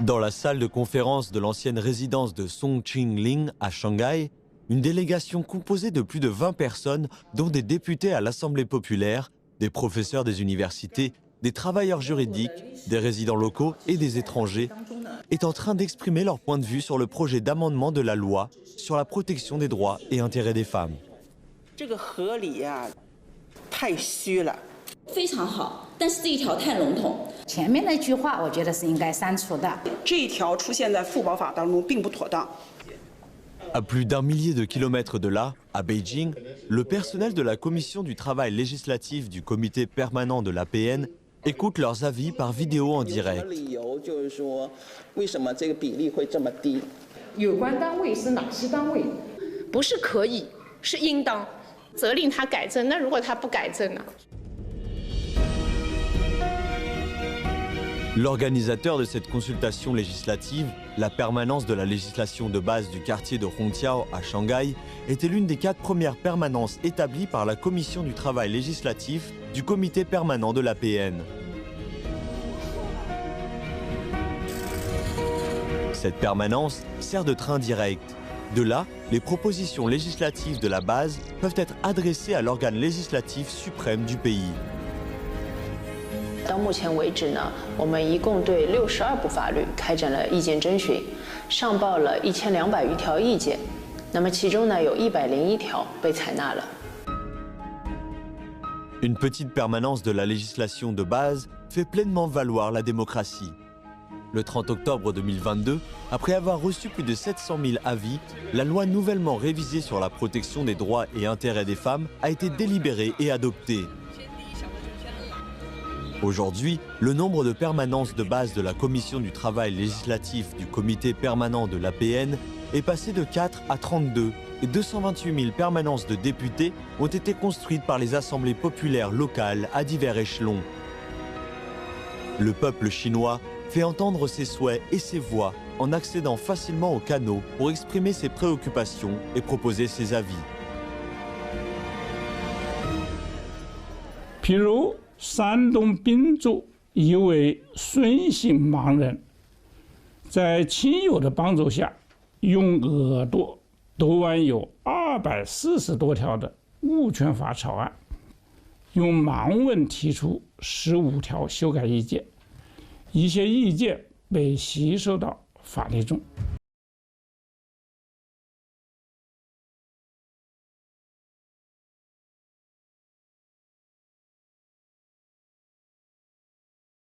Dans la salle de conférence de l'ancienne résidence de Songqing-Ling à Shanghai, une délégation composée de plus de 20 personnes, dont des députés à l'Assemblée populaire, des professeurs des universités, des travailleurs juridiques, des résidents locaux et des étrangers, est en train d'exprimer leur point de vue sur le projet d'amendement de la loi sur la protection des droits et intérêts des femmes. 非常好，但是这一条太笼统。前面那句话，我觉得是应该删除的。这一条出现在妇保法当中并不妥当。 À plus d'un millier de kilomètres de là, à Beijing, le personnel de la commission du travail législatif du comité permanent de l'APN écoute leurs avis par vidéo en direct. 有关单位是哪些单位？不是可以，是应当责令他改正。那如果他不改正呢？ L'organisateur de cette consultation législative, la permanence de la législation de base du quartier de Hongqiao à Shanghai, était l'une des 4 premières permanences établies par la commission du travail législatif du comité permanent de l'APN. Cette permanence sert de train direct. De là, les propositions législatives de la base peuvent être adressées à l'organe législatif suprême du pays. 到目前为止呢，我们一共对62部法律开展了意见征询，上报了1200余条意见。那么其中呢，有101条被采纳了。Une petite permanence de la législation de base fait pleinement valoir la démocratie. Le 30 octobre 2022, après avoir reçu plus de 700 000 avis, la loi nouvellement révisée sur la protection des droits et intérêts des femmes a été délibérée et adoptée. Aujourd'hui, le nombre de permanences de base de la Commission du travail législatif du comité permanent de l'APN est passé de 4 à 32 et 228 000 permanences de députés ont été construites par les assemblées populaires locales à divers échelons. Le peuple chinois fait entendre ses souhaits et ses voix en accédant facilement aux canaux pour exprimer ses préoccupations et proposer ses avis. 譬如山东滨州一位孙姓盲人，在亲友的帮助下，用耳朵读完有240多条的物权法草案，用盲文提出15条修改意见，一些意见被吸收到法律中。